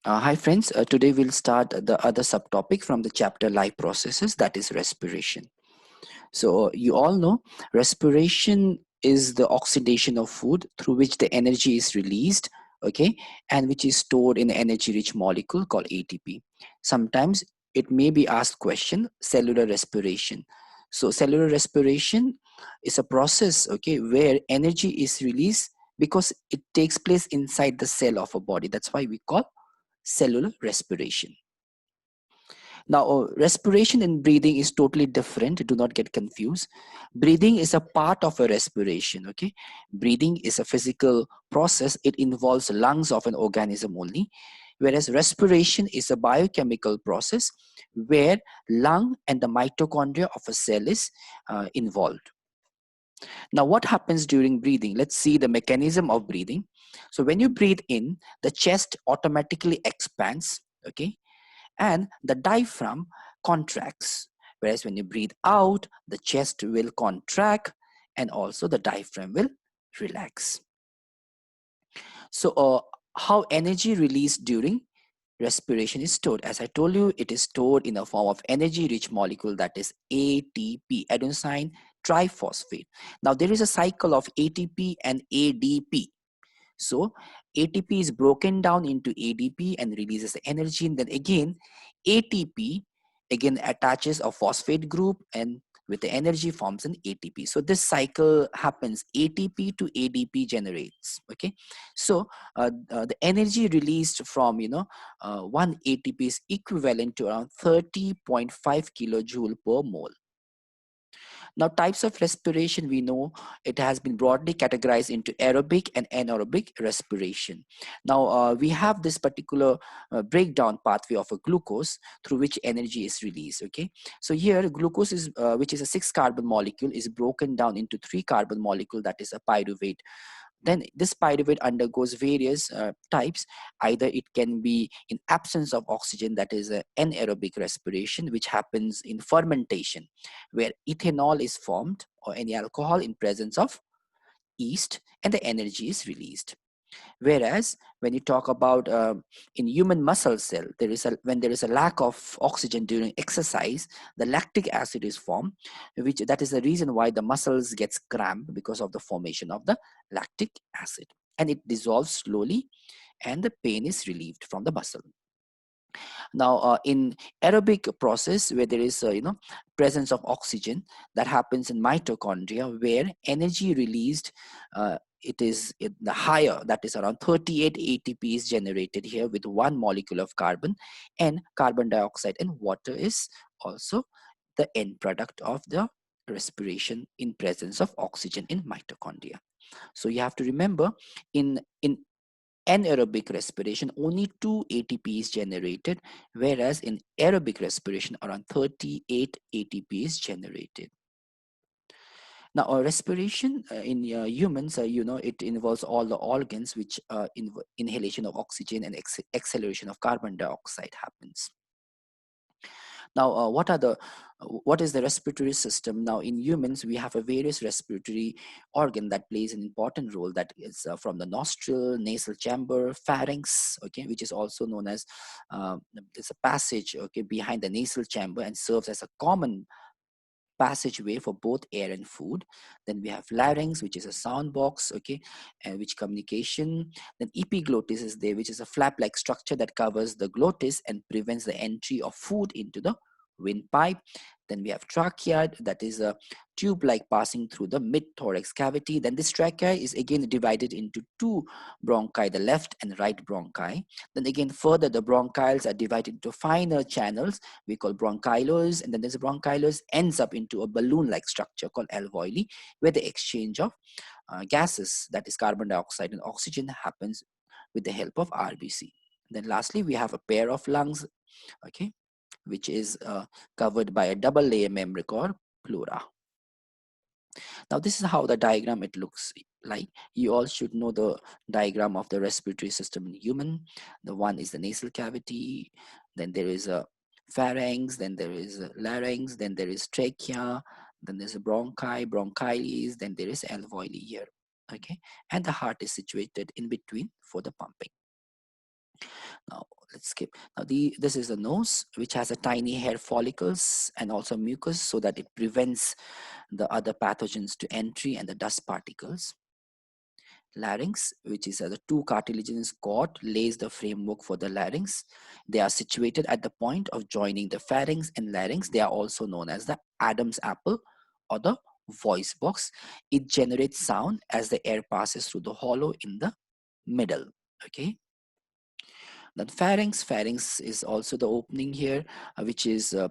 Hi friends, today we'll start the other subtopic from the chapter life processes, that is respiration. So you all know respiration is the oxidation of food through which the energy is released, okay, and which is stored in an energy rich molecule called ATP. Sometimes it may be asked question cellular respiration. So cellular respiration is a process, okay, where energy is released because it takes place inside the cell of a body. That's why we call cellular respiration. Now, respiration and breathing is totally different. Do not get confused. Breathing is a part of a respiration. Okay, breathing is a physical process. It involves lungs of an organism only, whereas respiration is a biochemical process where lung and the mitochondria of a cell is involved. Now, what happens during breathing? Let's see the mechanism of breathing. So, when you breathe in, the chest automatically expands. Okay, and the diaphragm contracts. Whereas when you breathe out, the chest will contract and also the diaphragm will relax. So, how energy released during respiration is stored? As I told you, it is stored in a form of energy rich molecule, that is ATP, adenosine triphosphate. Now, there is a cycle of ATP and ADP. So ATP is broken down into ADP and releases the energy, and then again ATP again attaches a phosphate group and with the energy forms an ATP. So this cycle happens. ATP to ADP generates. Okay, so the energy released from one ATP is equivalent to around 30.5 kilojoule per mole. Now, types of respiration, we know it has been broadly categorized into aerobic and anaerobic respiration. Now, we have this particular breakdown pathway of a glucose through which energy is released. Okay, so here glucose is, which is a 6 carbon molecule, is broken down into 3 carbon molecule, that is a pyruvate. Then this pyruvate undergoes various types. Either it can be in absence of oxygen, that is anaerobic respiration, which happens in fermentation, where ethanol is formed or any alcohol in presence of yeast and the energy is released. Whereas when you talk about in human muscle cell, when there is a lack of oxygen during exercise, the lactic acid is formed, which that is the reason why the muscles gets cramped, because of the formation of the lactic acid, and it dissolves slowly and the pain is relieved from the muscle. Now, in aerobic process, where there is presence of oxygen, that happens in mitochondria, where energy released, it is in the higher, that is around 38 ATP is generated here with one molecule of carbon, and carbon dioxide and water is also the end product of the respiration in presence of oxygen in mitochondria. So you have to remember, in anaerobic respiration, only 2 ATP is generated, whereas in aerobic respiration, around 38 ATP is generated. Now, respiration in humans, it involves all the organs, which inhalation of oxygen and acceleration of carbon dioxide happens. Now, what is the respiratory system? Now, in humans, we have a various respiratory organ that plays an important role. That is from the nostril, nasal chamber, pharynx, okay, which is also known as there's a passage, okay, behind the nasal chamber and serves as a common passageway for both air and food. Then we have larynx, which is a sound box, okay, and which communication. Then epiglottis is there, which is a flap-like structure that covers the glottis and prevents the entry of food into the windpipe. Then we have trachea, that is a tube like passing through the mid-thorax cavity. Then this trachea is again divided into two bronchi, the left and right bronchi. Then again further, the bronchioles are divided into finer channels we call bronchioles, and then this bronchioles ends up into a balloon-like structure called alveoli, where the exchange of gases, that is carbon dioxide and oxygen, happens with the help of RBC. Then lastly, we have a pair of lungs, okay, which is covered by a double layer membrane called pleura. Now, this is how the diagram it looks like. You all should know the diagram of the respiratory system in human. The one is the nasal cavity, then there is a pharynx, then there is a larynx, then there is trachea, then there's a bronchi, bronchiales, then there is alveoli here. Okay, and the heart is situated in between for the pumping. Now, let's skip. Now this is the nose, which has a tiny hair follicles and also mucus, so that it prevents the other pathogens to entry and the dust particles. Larynx, which is the two cartilaginous cord, lays the framework for the larynx. They are situated at the point of joining the pharynx and larynx. They are also known as the Adam's apple or the voice box. It generates sound as the air passes through the hollow in the middle. Okay. Then pharynx is also the opening here, which is the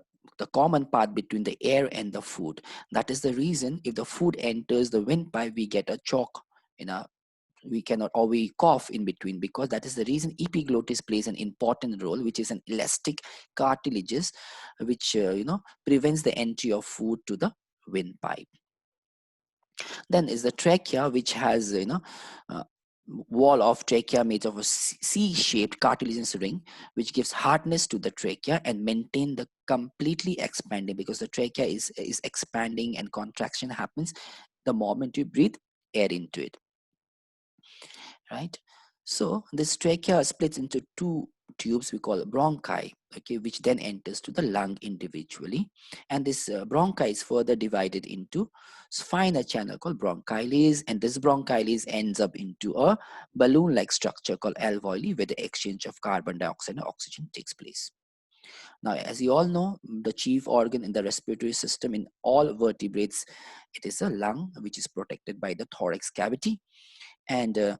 common part between the air and the food. That is the reason if the food enters the windpipe, we get a choke in a we cannot, or we cough in between, because that is the reason epiglottis plays an important role, which is an elastic cartilages which prevents the entry of food to the windpipe. Then is the trachea, which has uh, wall of trachea made of a C-shaped cartilaginous ring, which gives hardness to the trachea and maintain the completely expanding, because the trachea is expanding and contraction happens the moment you breathe air into it, right? So this trachea splits into two tubes we call bronchi, okay, which then enters to the lung individually. And this bronchi is further divided into finer channel called bronchiales, and this bronchiales ends up into a balloon-like structure called alveoli, where the exchange of carbon dioxide and oxygen takes place. Now, as you all know, the chief organ in the respiratory system in all vertebrates, it is a lung, which is protected by the thorax cavity. And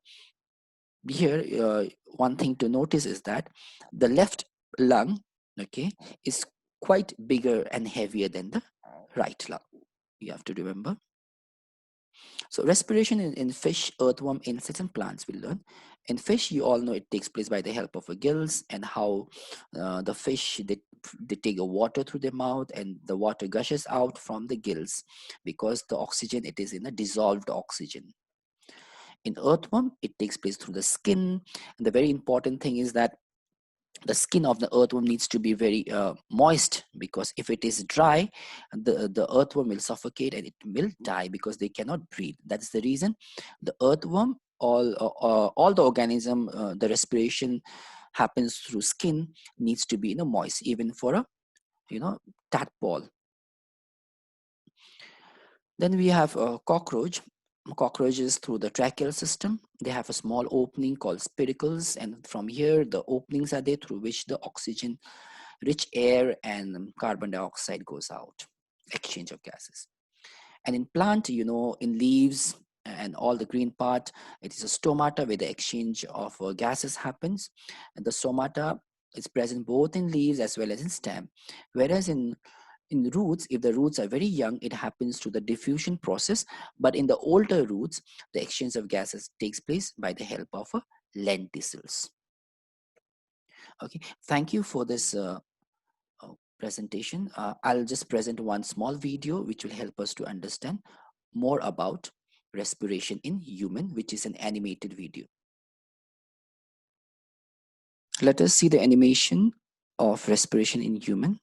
here one thing to notice is that the left lung, okay, is quite bigger and heavier than the right lung. You have to remember. So respiration in fish, earthworm, insects, and plants, we'll learn. In fish, you all know it takes place by the help of a gills, and how the fish, they take a water through their mouth, and the water gushes out from the gills, because the oxygen, it is in a dissolved oxygen. In earthworm, it takes place through the skin. And the very important thing is that the skin of the earthworm needs to be very moist, because if it is dry, the earthworm will suffocate and it will die, because they cannot breathe. That's the reason the earthworm, all the organism, the respiration happens through skin, needs to be moist, even for a tadpole. Then we have a cockroach. Cockroaches, through the tracheal system, they have a small opening called spiracles, and from here the openings are there through which the oxygen rich air and carbon dioxide goes out, exchange of gases. And in plant, in leaves and all the green part, it is a stomata where the exchange of gases happens. And the stomata is present both in leaves as well as in stem. Whereas in roots, if the roots are very young, it happens to the diffusion process. But in the older roots, the exchange of gases takes place by the help of lenticels. Okay, thank you for this presentation. I'll just present one small video which will help us to understand more about respiration in human, which is an animated video. Let us see the animation of respiration in human.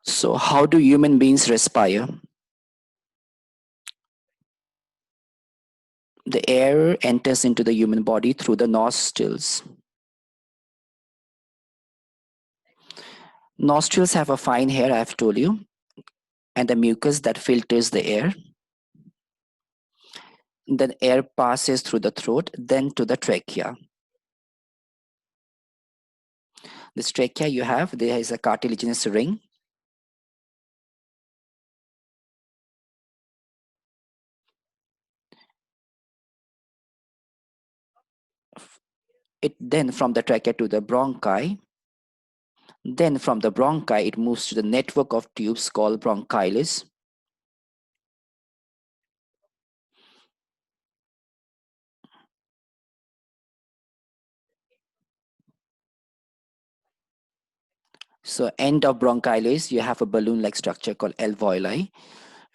So how do human beings respire? The air enters into the human body through the nostrils. Nostrils have a fine hair, I have told you, and the mucus that filters the air. Then air passes through the throat, then to the trachea. This trachea you have, there is a cartilaginous ring. It then from the trachea to the bronchi. Then from the bronchi, it moves to the network of tubes called bronchiales. So end of bronchiales, you have a balloon-like structure called alveoli,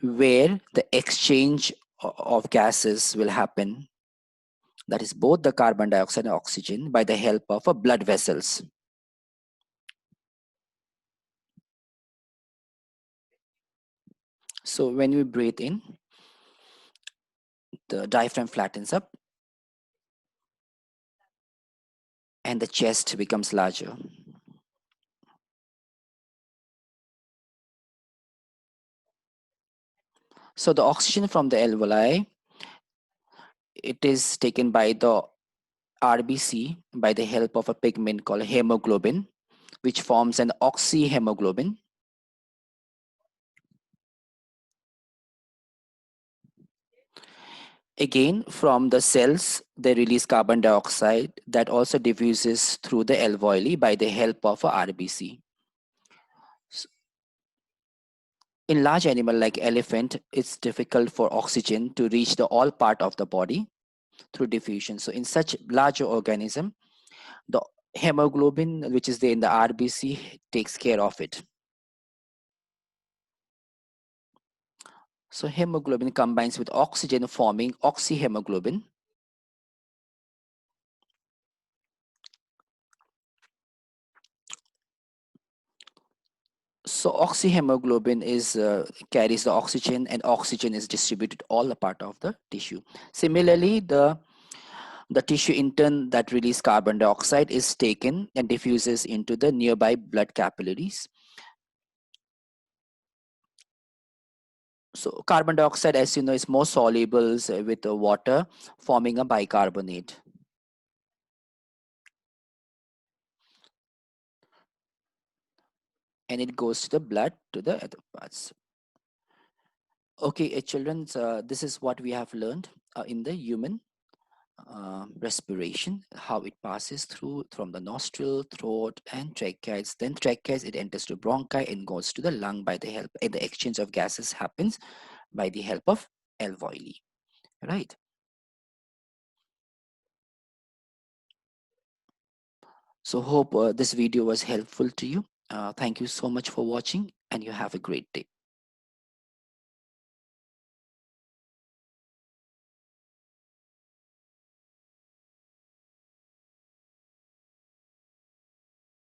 where the exchange of gases will happen. That is both the carbon dioxide and oxygen by the help of blood vessels. So when we breathe in, the diaphragm flattens up and the chest becomes larger. So the oxygen from the alveoli, it is taken by the RBC by the help of a pigment called hemoglobin, which forms an oxyhemoglobin. Again, from the cells, they release carbon dioxide that also diffuses through the alveoli by the help of a RBC. In large animal like elephant, it's difficult for oxygen to reach the all part of the body through diffusion. So in such larger organism, the hemoglobin, which is there in the RBC, takes care of it. So hemoglobin combines with oxygen forming oxyhemoglobin. So oxyhemoglobin is carries the oxygen, and oxygen is distributed all the part of the tissue. Similarly, the tissue in turn that release carbon dioxide is taken and diffuses into the nearby blood capillaries. So carbon dioxide, as you know, is more soluble with the water, forming a bicarbonate. And it goes to the blood to the other parts. Okay, children, this is what we have learned in the human respiration, how it passes through from the nostril, throat, and tracheids. Then tracheids, it enters to bronchi and goes to the lung by the help, and the exchange of gases happens by the help of alveoli, right? So hope this video was helpful to you. Thank you so much for watching, and you have a great day.